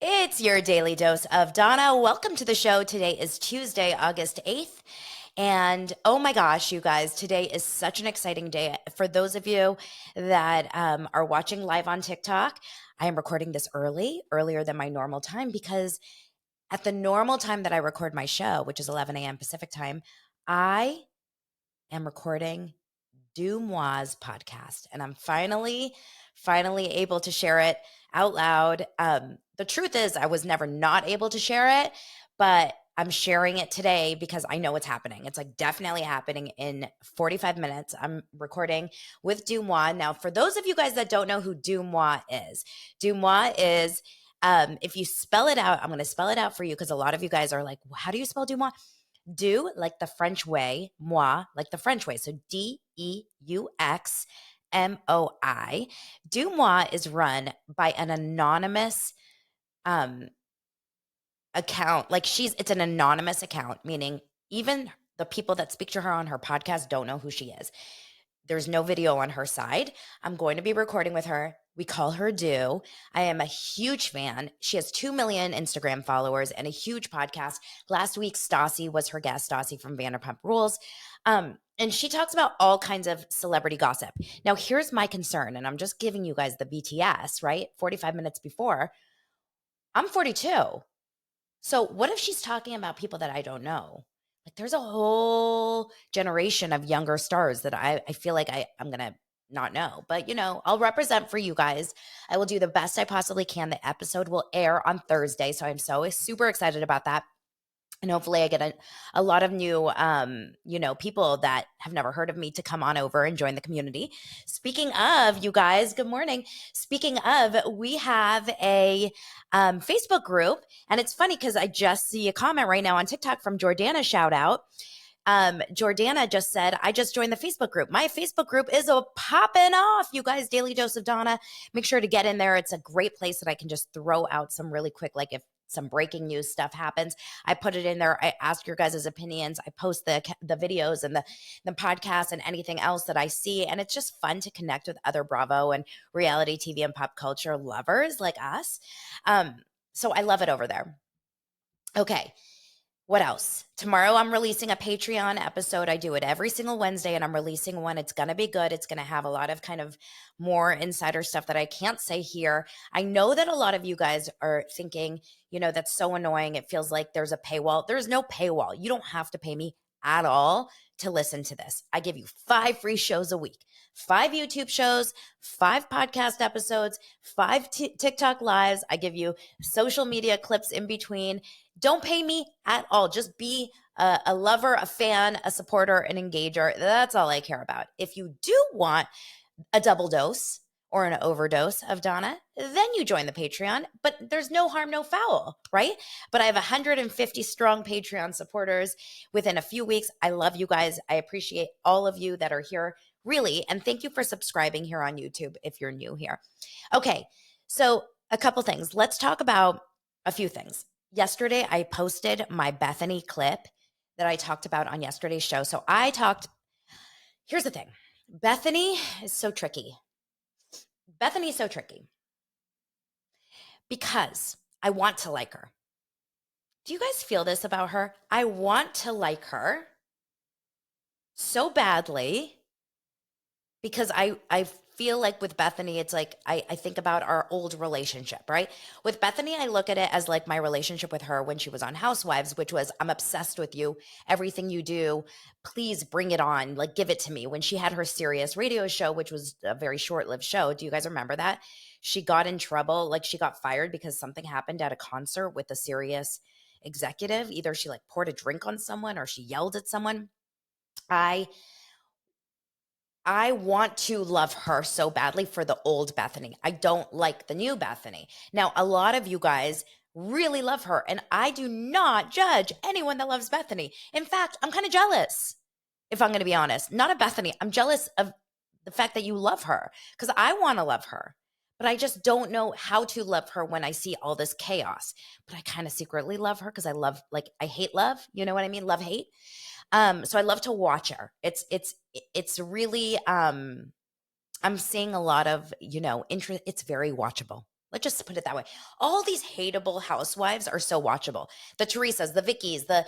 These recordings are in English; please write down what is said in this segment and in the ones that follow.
It's your daily dose of Donna. Welcome to the show. Today is Tuesday, August 8th. And oh my gosh, you guys, today is such an exciting day. For those of you that are watching live on TikTok, I am recording this earlier than my normal time, because at the normal time that I record my show, which is 11 a.m. Pacific time, I am recording Deuxmoi's podcast. And I'm finally able to share it out loud. The truth is, I was never not able to share it, but I'm sharing it today because I know it's happening. It's like definitely happening in 45 minutes. I'm recording with Deuxmoi. Now, for those of you guys that don't know who Deuxmoi is, if you spell it out, I'm going to spell it out for you because a lot of you guys are like, how do you spell Deuxmoi? Do like the French way, moi like the French way. So Deuxmoi. Deuxmoi is run by an anonymous account. It's an anonymous account, meaning even the people that speak to her on her podcast don't know who she is. There's no video on her side. I'm going to be recording with her. We call her Dew. I am a huge fan. She has 2 million Instagram followers and a huge podcast. Last week, Stassi was her guest, Stassi from Vanderpump Rules. And she talks about all kinds of celebrity gossip. Now, here's my concern, and I'm just giving you guys the BTS, right? 45 minutes before. I'm 42. So what if she's talking about people that I don't know? Like, there's a whole generation of younger stars that I feel like I'm going to not know. But, I'll represent for you guys. I will do the best I possibly can. The episode will air on Thursday. So I'm so super excited about that. And hopefully I get a lot of new, people that have never heard of me to come on over and join the community. Speaking of, you guys, good morning. Speaking of, we have a Facebook group. And it's funny because I just see a comment right now on TikTok from Jordana, shout out. Jordana just said, I just joined the Facebook group. My Facebook group is a popping off. You guys, Daily Dose of Donna, make sure to get in there. It's a great place that I can just throw out some really quick, like if some breaking news stuff happens, I put it in there. I ask your guys' opinions. I post the videos and the podcast and anything else that I see. And it's just fun to connect with other Bravo and reality TV and pop culture lovers like us. So I love it over there. Okay. What else? Tomorrow I'm releasing a Patreon episode. I do it every single Wednesday, and I'm releasing one. It's going to be good. It's going to have a lot of kind of more insider stuff that I can't say here. I know that a lot of you guys are thinking, that's so annoying. It feels like there's a paywall. There's no paywall. You don't have to pay me at all to listen to this. I give you 5 free shows a week, 5 YouTube shows, 5 podcast episodes, 5 TikTok lives. I give you social media clips in between. Don't pay me at all. Just be a lover, a fan, a supporter, an engager. That's all I care about. If you do want a double dose or an overdose of Donna, then you join the Patreon. But there's no harm, no foul, right? But I have 150 strong Patreon supporters within a few weeks. I love you guys. I appreciate all of you that are here, really. And thank you for subscribing here on YouTube if you're new here. Okay, so a couple things. Let's talk about a few things. Yesterday, I posted my Bethenny clip that I talked about on yesterday's show. So here's the thing. Bethenny is so tricky. Bethenny's so tricky because I want to like her. Do you guys feel this about her? I want to like her so badly because I feel like with Bethenny, it's like I think about our old relationship, right? With Bethenny, I look at it as like my relationship with her when she was on Housewives, which was, I'm obsessed with you. Everything you do, please bring it on. Like, give it to me. When she had her Sirius radio show, which was a very short-lived show. Do you guys remember that? She got in trouble. Like, she got fired because something happened at a concert with a Sirius executive. Either she like poured a drink on someone or she yelled at someone. I want to love her so badly for the old Bethenny. I don't like the new Bethenny. Now, a lot of you guys really love her, and I do not judge anyone that loves Bethenny. In fact, I'm kind of jealous, if I'm going to be honest. Not of Bethenny. I'm jealous of the fact that you love her because I want to love her. But I just don't know how to love her when I see all this chaos. But I kind of secretly love her because I hate love. You know what I mean? Love, hate. So I love to watch her. It's really, I'm seeing a lot of, interest. It's very watchable. Let's just put it that way. All these hateable housewives are so watchable. The Teresas, the Vickies, the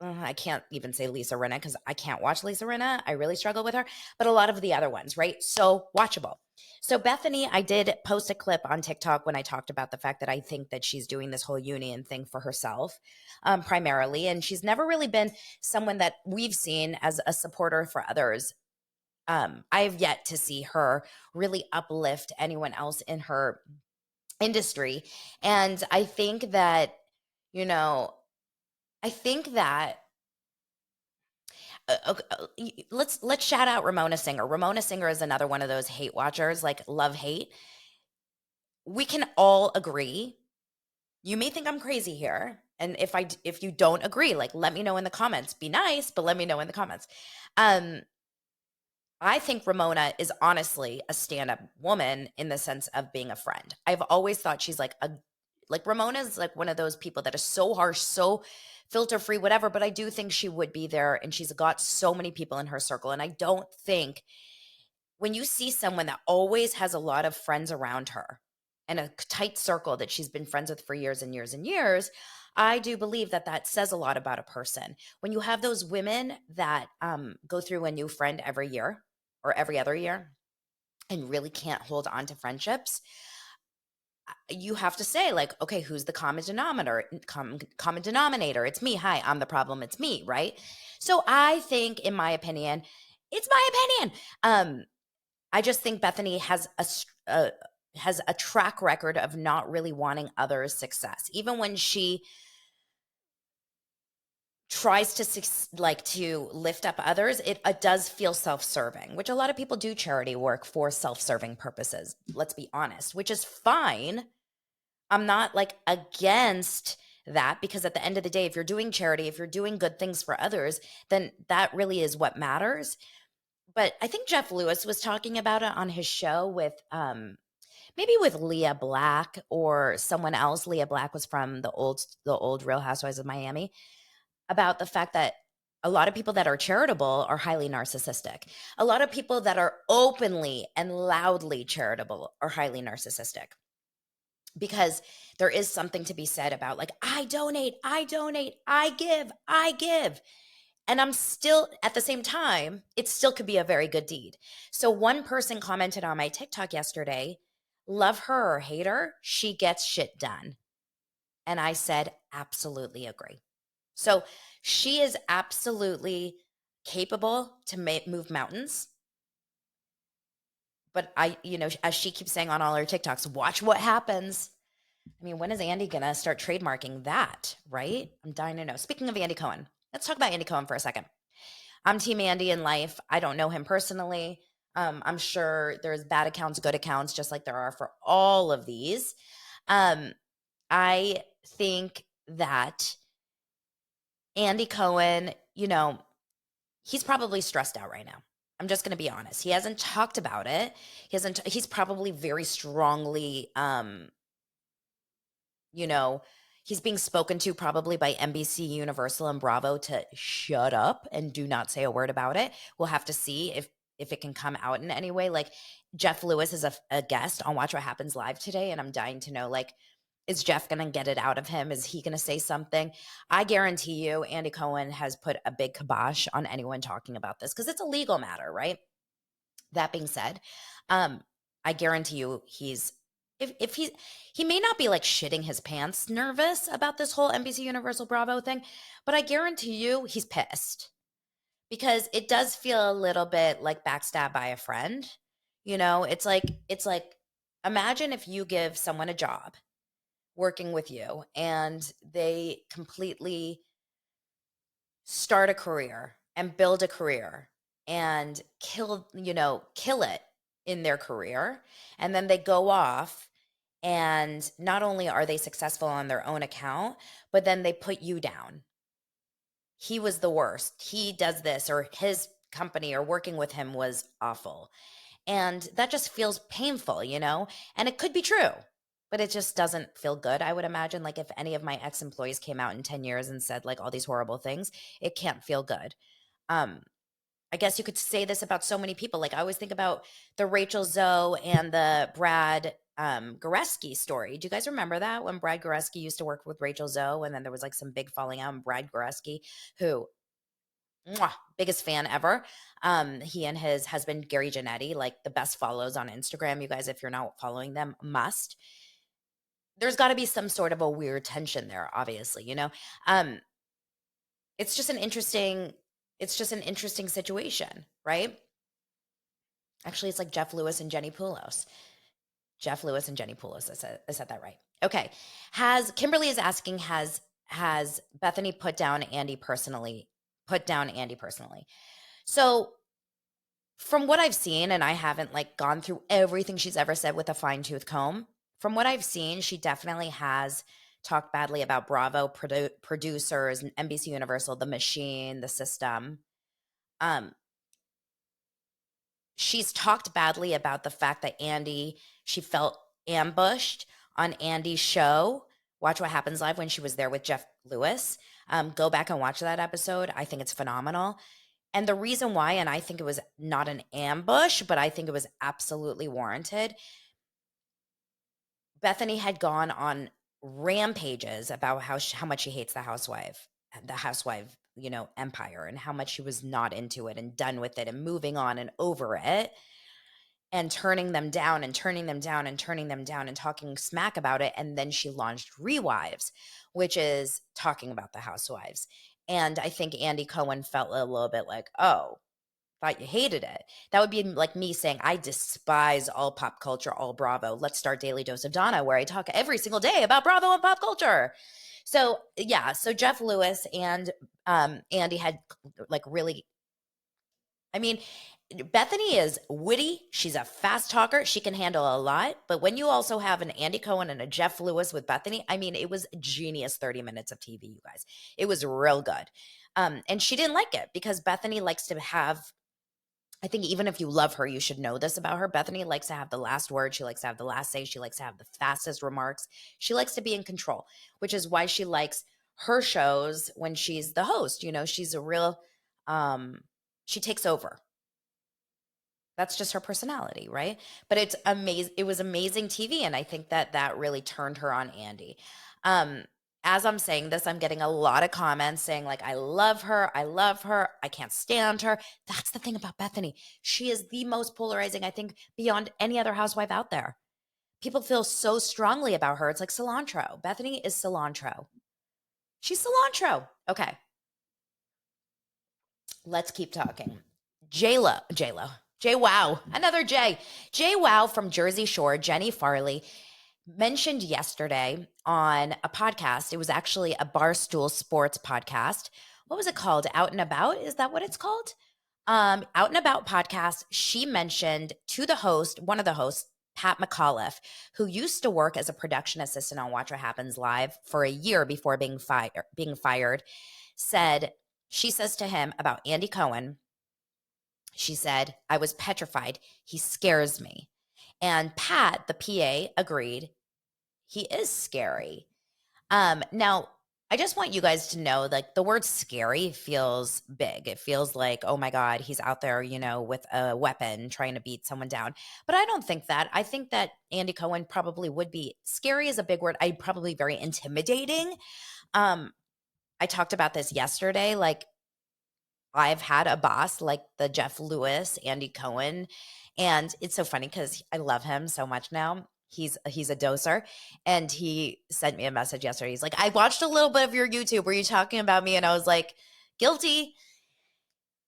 I can't even say Lisa Rinna because I can't watch Lisa Rinna. I really struggle with her, but a lot of the other ones, right? So watchable. So Bethenny, I did post a clip on TikTok when I talked about the fact that I think that she's doing this whole union thing for herself, primarily, and she's never really been someone that we've seen as a supporter for others. I have yet to see her really uplift anyone else in her industry, and I think that you know, I think that okay, let's shout out Ramona Singer. Ramona Singer is another one of those hate watchers, like love hate. We can all agree. You may think I'm crazy here, and if you don't agree, like let me know in the comments. Be nice, but let me know in the comments. Um, I think Ramona is honestly a stand-up woman in the sense of being a friend. I've always thought she's like Ramona's like one of those people that is so harsh, so filter free, whatever. But I do think she would be there, and she's got so many people in her circle. And I don't think when you see someone that always has a lot of friends around her and a tight circle that she's been friends with for years and years and years, I do believe that that says a lot about a person. When you have those women that go through a new friend every year or every other year and really can't hold on to friendships, you have to say like, okay, who's the common denominator? Common denominator. It's me. Hi, I'm the problem. It's me, right? So I think, in my opinion, it's my opinion. I just think Bethenny has a track record of not really wanting others' success, even when she tries to lift up others. It does feel self-serving, which a lot of people do charity work for self-serving purposes. Let's be honest, which is fine. I'm not like against that, because at the end of the day, if you're doing charity, if you're doing good things for others, then that really is what matters. But I think Jeff Lewis was talking about it on his show with maybe with Leah Black or someone else. Leah Black was from the old Real Housewives of Miami, about the fact that a lot of people that are charitable are highly narcissistic. A lot of people that are openly and loudly charitable are highly narcissistic, because there is something to be said about like, I donate, I give. And I'm still, at the same time, it still could be a very good deed. So one person commented on my TikTok yesterday, love her or hate her, she gets shit done. And I said, absolutely agree. So she is absolutely capable to move mountains. But as she keeps saying on all her TikToks, watch what happens. I mean, when is Andy going to start trademarking that, right? I'm dying to know. Speaking of Andy Cohen, let's talk about Andy Cohen for a second. I'm Team Andy in life. I don't know him personally. I'm sure there's bad accounts, good accounts, just like there are for all of these. I think that Andy Cohen, he's probably stressed out right now. I'm just going to be honest. He hasn't talked about it. He's probably very strongly, you know, he's being spoken to probably by NBC, Universal, and Bravo to shut up and do not say a word about it. We'll have to see if it can come out in any way. Like Jeff Lewis is a guest on Watch What Happens Live today, and I'm dying to know, like, is Jeff going to get it out of him? Is he going to say something? I guarantee you Andy Cohen has put a big kibosh on anyone talking about this, because it's a legal matter, right? That being said, I guarantee you if he may not be like shitting his pants nervous about this whole NBC Universal Bravo thing, but I guarantee you he's pissed, because it does feel a little bit like backstab by a friend. It's like imagine if you give someone a job working with you and they completely start a career and build a career and kill it in their career, and then they go off, and not only are they successful on their own account, but then they put you down. He was the worst, he does this, or his company or working with him was awful. And that just feels painful, and it could be true, but it just doesn't feel good. I would imagine, like, if any of my ex-employees came out in 10 years and said like all these horrible things, it can't feel good. I guess you could say this about so many people. Like, I always think about the Rachel Zoe and the Brad Goreski story. Do you guys remember that when Brad Goreski used to work with Rachel Zoe, and then there was like some big falling out, and Brad Goreski, who biggest fan ever. He and his husband Gary Janetti, like the best follows on Instagram. You guys, if you're not following them, must. There's got to be some sort of a weird tension there, obviously, you know. It's just an interesting situation, right? Actually, it's like Jeff Lewis and Jenny Poulos. Jeff Lewis and Jenny Poulos. I said that right. Okay. Kimberly is asking, has Bethenny put down Andy personally? So from what I've seen, and I haven't like gone through everything she's ever said with a fine tooth comb, from what I've seen, she definitely has talked badly about Bravo producers and NBC Universal, the machine, the system. She's talked badly about the fact that she felt ambushed on Andy's show, Watch What Happens Live, when she was there with Jeff Lewis. Go back and watch that episode. I think it's phenomenal. And the reason why, and I think it was not an ambush, but I think it was absolutely warranted. Bethenny had gone on rampages about how much she hates the housewife, empire, and how much she was not into it and done with it and moving on and over it, and turning them down and turning them down and turning them down and talking smack about it. And then she launched RHONY, which is talking about the housewives. And I think Andy Cohen felt a little bit like, oh, thought you hated it. That would be like me saying, I despise all pop culture, all Bravo. Let's start Daily Dose of Donna, where I talk every single day about Bravo and pop culture. So yeah, so Jeff Lewis and Andy had like really, I mean, Bethenny is witty. She's a fast talker. She can handle a lot. But when you also have an Andy Cohen and a Jeff Lewis with Bethenny, I mean, it was genius 30 minutes of TV, you guys. It was real good. And she didn't like it because Bethenny likes to have, I think even if you love her, you should know this about her. Bethenny likes to have the last word. She likes to have the last say. She likes to have the fastest remarks. She likes to be in control, which is why she likes her shows when she's the host. You know, she's a real, she takes over. That's just her personality, right? But it's amazing. It was amazing TV, and I think that really turned her on Andy. As I'm saying this, I'm getting a lot of comments saying like, I love her, I can't stand her. That's the thing about Bethenny. She is the most polarizing, I think, beyond any other housewife out there. People feel so strongly about her. It's like cilantro. Bethenny is cilantro. She's cilantro. Okay. Let's keep talking. JWoww, another J. JWoww from Jersey Shore, Jenny Farley, mentioned yesterday on a podcast. It was actually a Barstool Sports podcast. What was it called? Out and About? Is that what it's called? Out and About podcast. She mentioned to the host, one of the hosts, Pat McAuliffe, who used to work as a production assistant on Watch What Happens Live for a year before being fired, she says to him about Andy Cohen, she said, I was petrified. He scares me. And Pat, the PA, agreed. He is scary. Now, I just want you guys to know, like, the word scary feels big. It feels like, oh my God, he's out there, with a weapon trying to beat someone down. But I don't think that. I think that Andy Cohen probably would be, scary is a big word. I'd probably very intimidating. I talked about this yesterday. Like, I've had a boss like the Jeff Lewis, Andy Cohen, and it's so funny because I love him so much now. He's a doser, and he sent me a message yesterday. He's like, I watched a little bit of your YouTube. Were you talking about me? And I was like, guilty.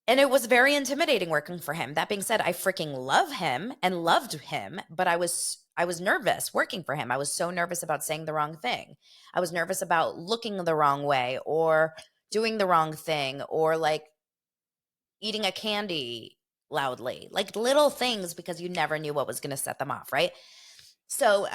And it was very intimidating working for him. That being said, I freaking love him and loved him, but I was nervous working for him. I was so nervous about saying the wrong thing. I was nervous about looking the wrong way or doing the wrong thing or like eating a candy loudly, like little things, because you never knew what was going to set them off, right? So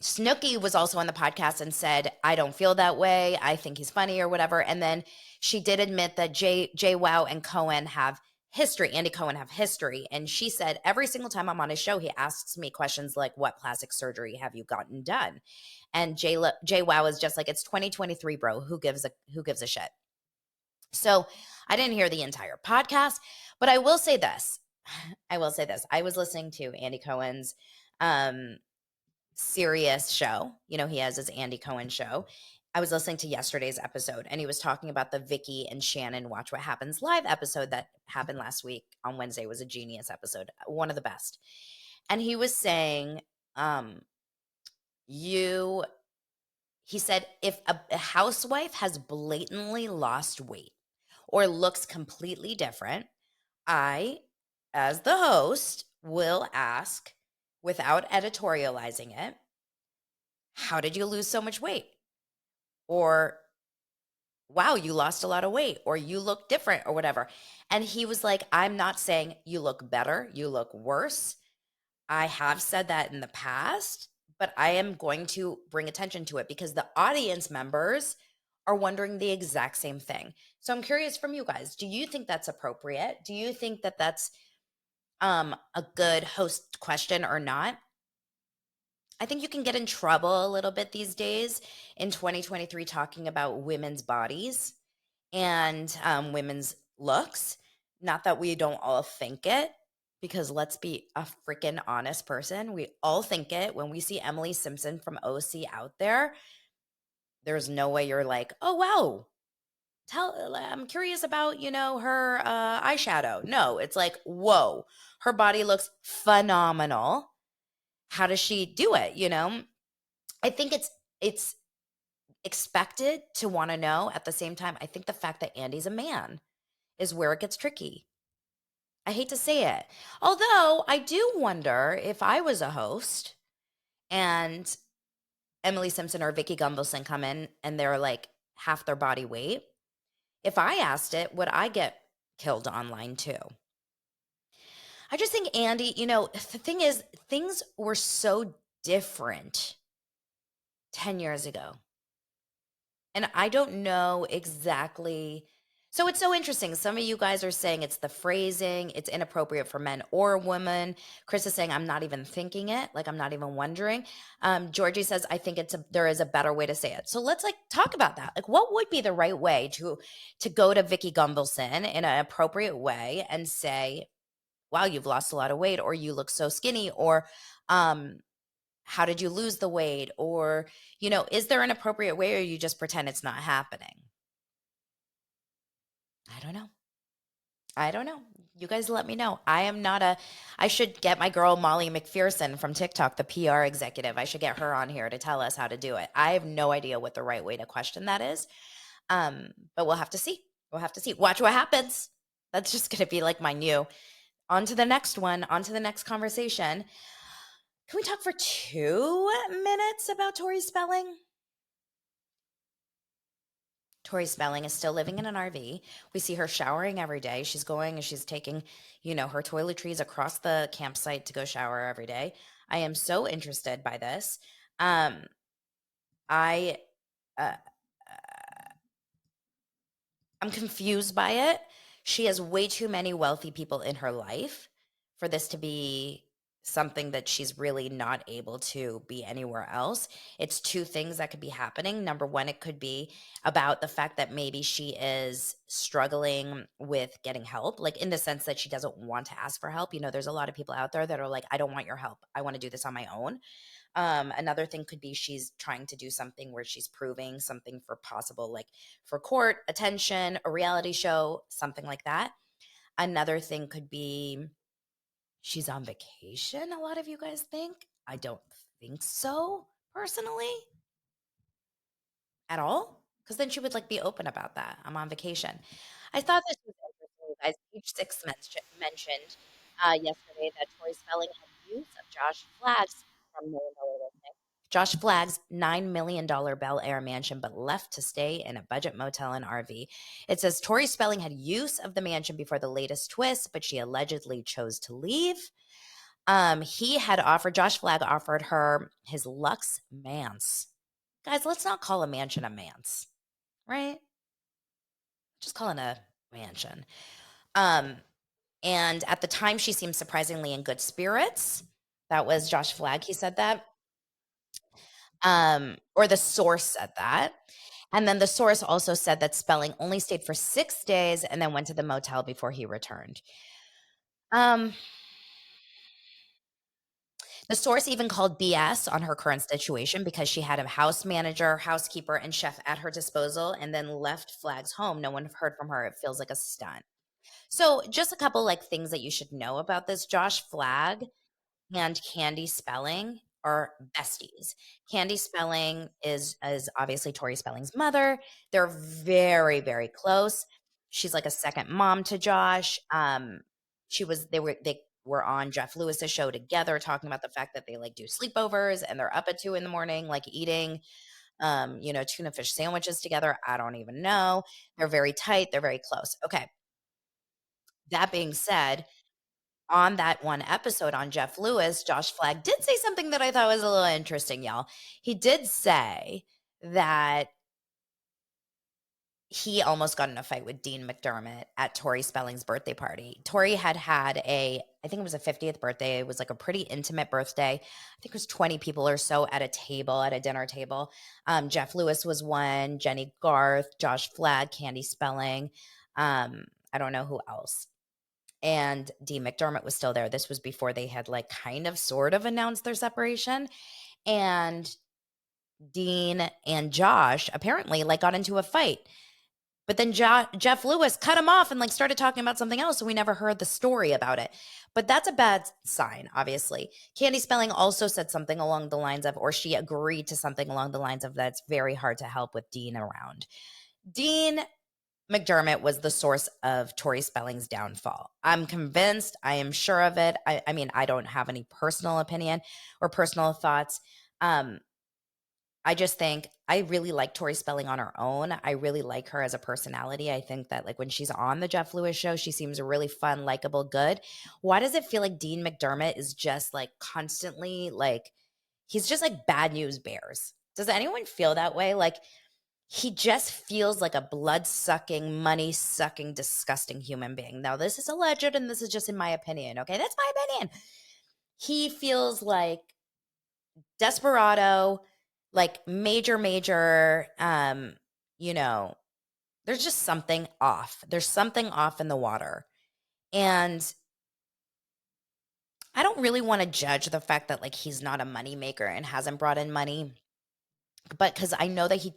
Snooki was also on the podcast and said, I don't feel that way. I think he's funny or whatever. And then she did admit that JWoww and Cohen have history. Andy Cohen have history. And she said, every single time I'm on his show, he asks me questions like, what plastic surgery have you gotten done? And JWoww is just like, it's 2023, bro. Who gives a shit? So I didn't hear the entire podcast, but I will say this. I was listening to Andy Cohen's serious show. You know, he has his Andy Cohen show. I was listening to yesterday's episode and he was talking about the Vicky and Shannon Watch What Happens live episode that happened last week on Wednesday. It was a genius episode, one of the best. And he was saying, he said, if a housewife has blatantly lost weight or looks completely different, I, as the host, will ask without editorializing it, how did you lose so much weight? Or, wow, you lost a lot of weight, or you look different, or whatever. And he was like, I'm not saying you look better, you look worse. I have said that in the past, but I am going to bring attention to it because the audience members are wondering the exact same thing. So I'm curious from you guys, do you think that's appropriate? Do you think that that's a good host question or not? I think you can get in trouble a little bit these days in 2023 talking about women's bodies and women's looks. Not that we don't all think it, because let's be a freaking honest person. We all think it. When we see Emily Simpson from OC out there, there's no way you're like, oh, wow. I'm curious about, her eyeshadow. No, it's like, whoa, her body looks phenomenal. How does she do it? I think it's expected to want to know. At the same time, I think the fact that Andy's a man is where it gets tricky. I hate to say it. Although I do wonder if I was a host and Emily Simpson or Vicky Gunvalson come in and they're like half their body weight. If I asked it, would I get killed online too? I just think Andy, the thing is, things were so different 10 years ago. And I don't know exactly. So it's so interesting. Some of you guys are saying it's the phrasing, it's inappropriate for men or women. Chris is saying, I'm not even thinking it, like I'm not even wondering. Georgie says, I think there is a better way to say it. So let's talk about that. Like, what would be the right way to go to Vicky Gunvalson in an appropriate way and say, wow, you've lost a lot of weight, or you look so skinny, or how did you lose the weight? Or, is there an appropriate way, or you just pretend it's not happening? I don't know. You guys let me know. I should get my girl Molly McPherson from TikTok, the PR executive. I should get her on here to tell us how to do it. I have no idea what the right way to question that is. But we'll have to see. We'll have to see. Watch what happens. That's just going to be like my new. On to the next one. On to the next conversation. Can we talk for 2 minutes about Tori Spelling? Tori Spelling is still living in an RV. We see her showering every day. She's going and she's taking, her toiletries across the campsite to go shower every day. I am so interested by this. I I'm confused by it. She has way too many wealthy people in her life for this to be something that she's really not able to be anywhere else. It's two things that could be happening. Number one, it could be about the fact that maybe she is struggling with getting help, like in the sense that she doesn't want to ask for help. There's a lot of people out there that are like, I don't want your help. I want to do this on my own. Another thing could be she's trying to do something where she's proving something for possible, like for court, attention, a reality show, something like that. Another thing could be she's on vacation, a lot of you guys think. I don't think so, personally, at all. Because then she would be open about that. I'm on vacation. I thought this was interesting, you guys. Page 6 mentioned yesterday that Tori Spelling had use of Josh Flagg's from Million Dollar Listing. Josh Flagg's $9 million Bel Air mansion, but left to stay in a budget motel and RV. It says Tori Spelling had use of the mansion before the latest twist, but she allegedly chose to leave. Josh Flagg offered her his Lux Manse. Guys, let's not call a mansion a manse, right? Just call it a mansion. And at the time, she seemed surprisingly in good spirits. That was Josh Flagg. He said that. Or the source said that. And then the source also said that Spelling only stayed for 6 days and then went to the motel before he returned. The source even called BS on her current situation because she had a house manager, housekeeper, and chef at her disposal and then left Flagg's home. No one heard from her. It feels like a stunt. So, just a couple like things that you should know about this. Josh Flagg and Candy Spelling are besties. Candy Spelling is obviously Tori Spelling's mother. They're very, very close. She's like a second mom to Josh. They were on Jeff Lewis's show together talking about the fact that they like do sleepovers and they're up at 2 in the morning, like eating tuna fish sandwiches together. I don't even know. They're very tight, they're very close. Okay. That being said, on that one episode on Jeff Lewis, Josh Flagg did say something that I thought was a little interesting, y'all. He did say that he almost got in a fight with Dean McDermott at Tori Spelling's birthday party. Tori had I think it was a 50th birthday. It was like a pretty intimate birthday. I think it was 20 people or so at a dinner table. Jeff Lewis was one, Jenny Garth, Josh Flagg, Candy Spelling. I don't know who else. And Dean McDermott was still there. This was before they had like kind of sort of announced their separation. And Dean and Josh apparently like got into a fight. But then Jeff Lewis cut him off and like started talking about something else. So we never heard the story about it. But that's a bad sign, obviously. Candy Spelling also said something along the lines of, or she agreed to something along the lines of, that's very hard to help with Dean around. Dean McDermott was the source of Tori Spelling's downfall. I'm convinced. I am sure of it. I mean, I don't have any personal opinion or personal thoughts. I just think I really like Tori Spelling on her own. I really like her as a personality. I think that like when she's on the Jeff Lewis show, she seems really fun, likable, good. Why does it feel like Dean McDermott is just like constantly like he's just like bad news bears? Does anyone feel that way? Like he just feels like a blood-sucking, money-sucking, disgusting human being. Now, this is alleged and this is just in my opinion, okay? That's my opinion. He feels like desperado, like major, there's just something off. There's something off in the water. And I don't really want to judge the fact that like he's not a money maker and hasn't brought in money. But because I know that he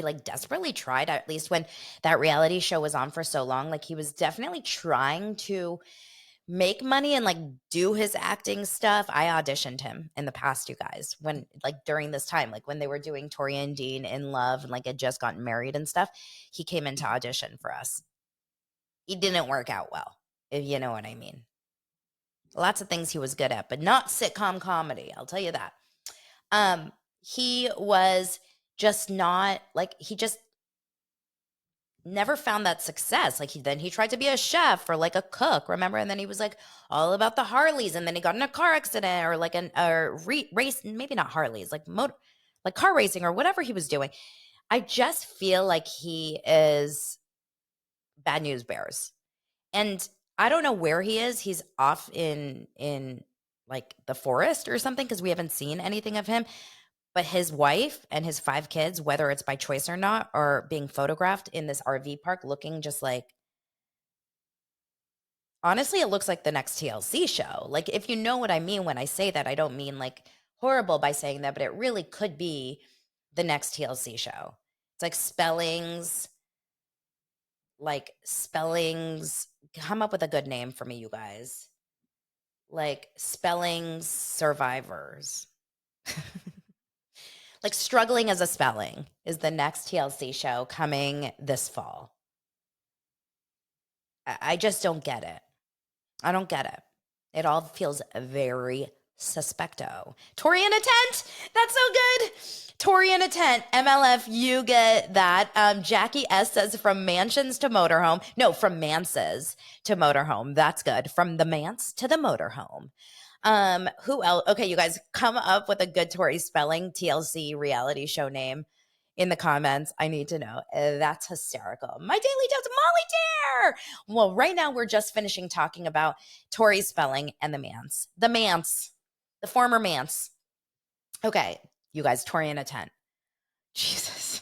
like desperately tried, at least when that reality show was on for so long, like he was definitely trying to make money and like do his acting stuff. I auditioned him in the past, you guys, when like during this time, like when they were doing Tori and Dean in Love and like had just gotten married and stuff, he came in to audition for us. He didn't work out well, if you know what I mean. Lots of things he was good at, but not sitcom comedy. I'll tell you that. He was just not like he just never found that success. Like then he tried to be a chef or like a cook, remember? And then he was like all about the Harleys, and then he got in a car accident or like race, maybe not Harleys, like like car racing or whatever he was doing. I just feel like he is bad news bears. And I don't know where he is. He's off in like the forest or something because we haven't seen anything of him. But his wife and his 5 kids, whether it's by choice or not, are being photographed in this RV park looking just like, honestly, it looks like the next TLC show. Like, if you know what I mean when I say that, I don't mean like horrible by saying that, but it really could be the next TLC show. It's like spellings, come up with a good name for me, you guys. Like spellings survivors. Like struggling as a spelling is the next TLC show coming this fall. I just don't get it. I don't get it. It all feels very suspecto. Tori in a tent. That's so good. Tori in a tent. MLF, you get that. Jackie S says from mansions to motorhome. No, from manses to motorhome. That's good. From the manse to the motorhome. Who else? Okay, you guys come up with a good Tori Spelling TLC reality show name in the comments. I need to know. That's hysterical. My daily dose of Molly Dare. Well, right now we're just finishing talking about Tori Spelling and the former Mance. Okay, you guys, Tori in a tent. Jesus.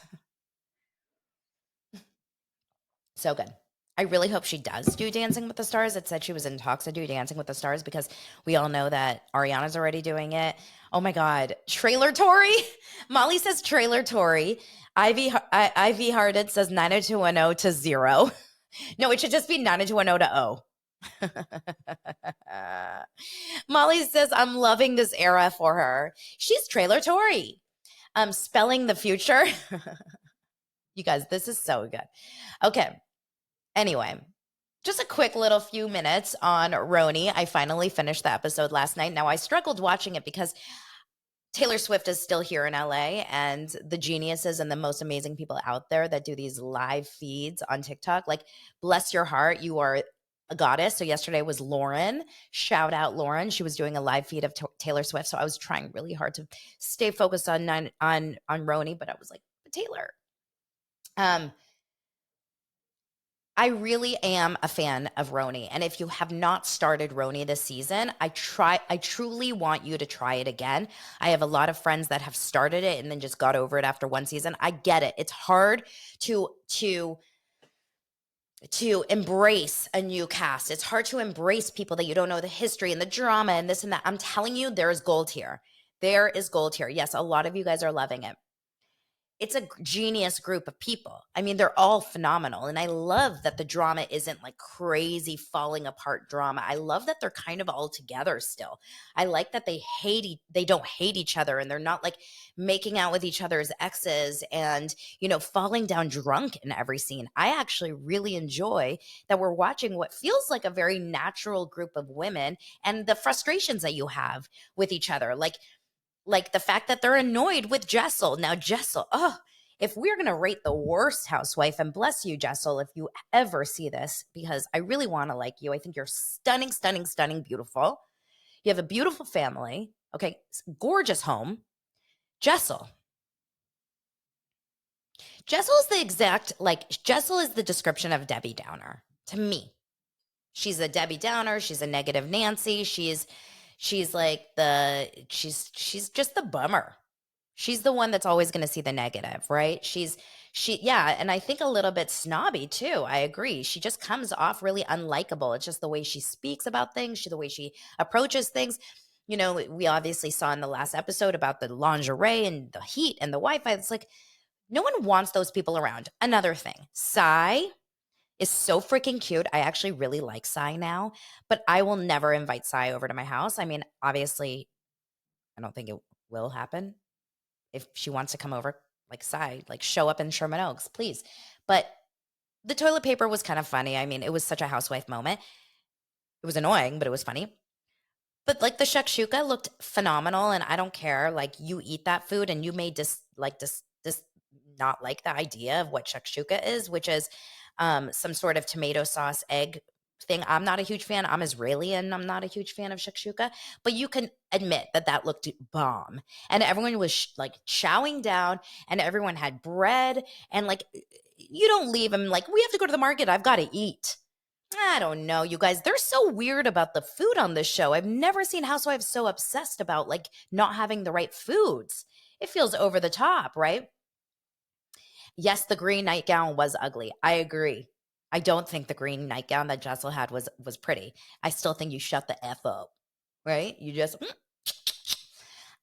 So good. I really hope she does do Dancing with the Stars. It said she was in talks to do Dancing with the Stars because we all know that Ariana's already doing it. Oh my God. Trailer Tori? Molly says Trailer Tori. Ivy Hearted says 90210 to 0. No, it should just be 90210 to 0. Molly says, I'm loving this era for her. She's Trailer Tori. Spelling the future. You guys, this is so good. Okay. Anyway, just a quick little few minutes on RHONY. I finally finished the episode last night. Now, I struggled watching it because Taylor Swift is still here in LA, and the geniuses and the most amazing people out there that do these live feeds on TikTok, like, bless your heart, you are a goddess. So yesterday was Lauren. Shout out Lauren. She was doing a live feed of Taylor Swift. So I was trying really hard to stay focused on RHONY, but I was like, Taylor. I really am a fan of RHONY. And if you have not started RHONY this season, I truly want you to try it again. I have a lot of friends that have started it and then just got over it after one season. I get it. It's hard to embrace a new cast. It's hard to embrace people that you don't know the history and the drama and this and that. I'm telling you, there is gold here. There is gold here. Yes, a lot of you guys are loving it. It's a genius group of people. I mean, they're all phenomenal. And I love that the drama isn't like crazy falling apart drama. I love that they're kind of all together still. I like that they don't hate each other, and they're not like making out with each other's exes and, falling down drunk in every scene. I actually really enjoy that we're watching what feels like a very natural group of women and the frustrations that you have with each other. Like the fact that they're annoyed with Jessel. Now, Jessel, if we're going to rate the worst housewife, and bless you, Jessel, if you ever see this, because I really want to like you. I think you're stunning, stunning, stunning, beautiful. You have a beautiful family. Okay. Gorgeous home. Jessel. Jessel is the description of Debbie Downer to me. She's a Debbie Downer. She's a negative Nancy. She's just the bummer. She's the one that's always going to see the negative, right? And I think a little bit snobby too. I agree. She just comes off really unlikable. It's just the way she speaks about things, the way she approaches things. We obviously saw in the last episode about the lingerie and the heat and the Wi-Fi. It's like, no one wants those people around. Another thing, Sai is so freaking cute. I actually really like Sai now, but I will never invite Sai over to my house. I mean, obviously, I don't think it will happen. If she wants to come over, like Sai, like show up in Sherman Oaks, please. But the toilet paper was kind of funny. I mean, it was such a housewife moment. It was annoying, but it was funny. But like the shakshuka looked phenomenal, and I don't care. Like, you eat that food, and you may just not like the idea of what shakshuka is, which is some sort of tomato sauce egg thing. I'm not a huge fan. I'm Israeli, and I'm not a huge fan of shakshuka, but you can admit that looked bomb. And everyone was chowing down, and everyone had bread, and you don't leave them like, we have to go to the market. I've got to eat. I don't know, you guys. They're so weird about the food on this show. I've never seen housewives so obsessed about not having the right foods. It feels over the top, right? Yes, the green nightgown was ugly. I agree. I don't think the green nightgown that Jessel had was pretty. I still think you shut the F up, right? You just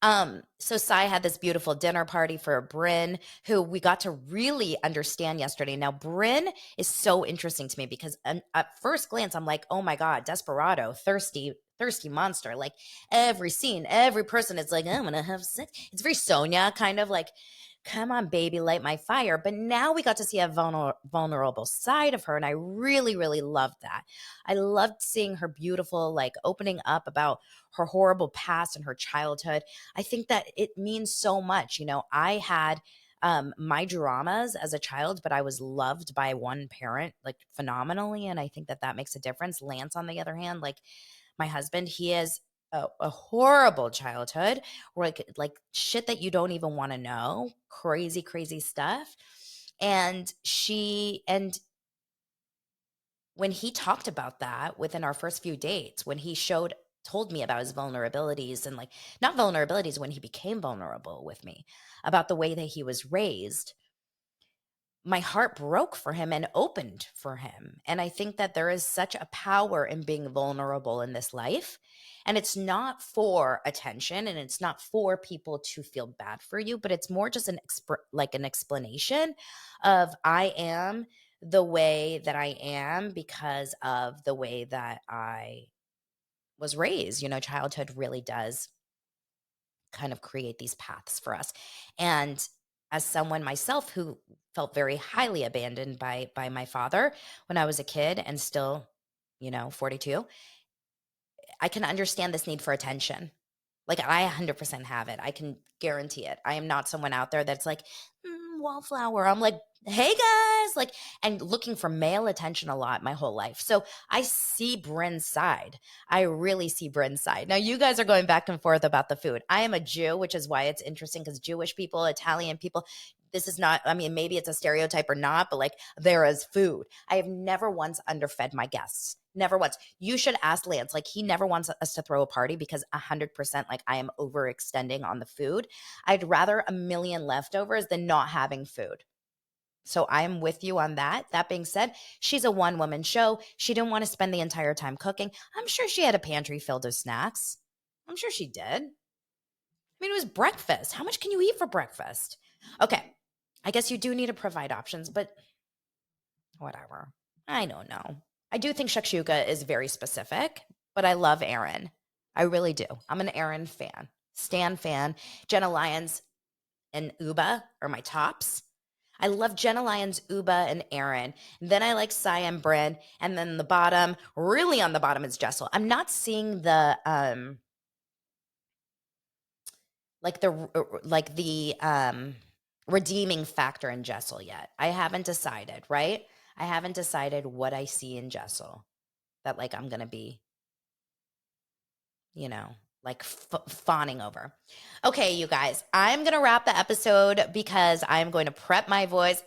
so Sai had this beautiful dinner party for Brynn, who we got to really understand yesterday. Now, Brynn is so interesting to me because at first glance, I'm like, oh my God, desperado, thirsty monster. Like, every scene, every person is like, I'm gonna have sex. It's very Sonia, kind of like, come on, baby, light my fire. But now we got to see a vulnerable side of her, and I really, really loved that. I loved seeing her beautiful, opening up about her horrible past and her childhood. I think that it means so much. I had my dramas as a child, but I was loved by one parent phenomenally, and I think that makes a difference. Lance, on the other hand, my husband, he has a horrible childhood, like shit that you don't even want to know, crazy stuff. And when he talked about that within our first few dates, when he told me about his vulnerabilities, and not vulnerabilities, when he became vulnerable with me about the way that he was raised, my heart broke for him and opened for him. And I think that there is such a power in being vulnerable in this life. And it's not for attention and it's not for people to feel bad for you, but it's more just an explanation of I am the way that I am because of the way that I was raised. Childhood really does kind of create these paths for us. And as someone myself who felt very highly abandoned by my father when I was a kid and still, 42, I can understand this need for attention. Like I 100% have it. I can guarantee it. I am not someone out there that's like, wallflower. I'm like, hey guys, like, and looking for male attention a lot my whole life. So I see Bryn's side. I really see Bryn's side. Now you guys are going back and forth about the food. I am a Jew, which is why it's interesting because Jewish people, Italian people, this is not, I mean, maybe it's a stereotype or not, but like there is food. I have never once underfed my guests. Never once. You should ask Lance. Like he never wants us to throw a party because 100% like I am overextending on the food. I'd rather a million leftovers than not having food. So I am with you on that. That being said, she's a one-woman show. She didn't want to spend the entire time cooking. I'm sure she had a pantry filled with snacks. I'm sure she did. I mean, it was breakfast. How much can you eat for breakfast? Okay. I guess you do need to provide options, but whatever. I don't know. I do think shakshuka is very specific, but I love Erin. I really do. I'm an Erin fan. Stan fan. Jenna Lyons and Uba are my tops. I love Jenna Lyons, Uba, and Erin. Then I like Cy and Bryn. And then the bottom, really on the bottom is Jessel. I'm not seeing the redeeming factor in Jessel yet. I haven't decided, right? I haven't decided what I see in Jessel that like I'm going to be, like fawning over. Okay, you guys, I'm going to wrap the episode because I'm going to prep my voice.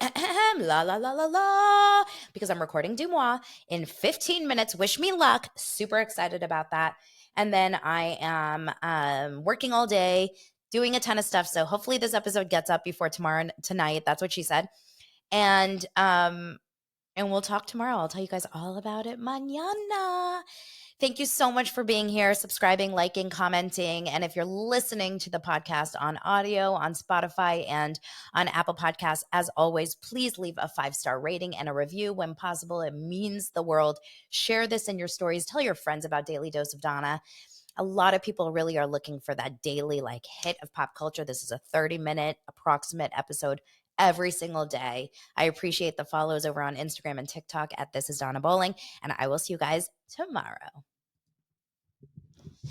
La, la, la, la, la, because I'm recording Deuxmoi in 15 minutes. Wish me luck. Super excited about that. And then I am working all day, doing a ton of stuff. So hopefully this episode gets up before tonight. That's what she said. And we'll talk tomorrow. I'll tell you guys all about it mañana. Thank you so much for being here, subscribing, liking, commenting. And if you're listening to the podcast on audio, on Spotify, and on Apple Podcasts, as always, please leave a 5-star rating and a review when possible. It means the world. Share this in your stories. Tell your friends about Daily Dose of Donna. A lot of people really are looking for that daily hit of pop culture. This is a 30-minute approximate episode every single day. I appreciate the follows over on Instagram and TikTok at This Is Donna Bowling, and I will see you guys tomorrow.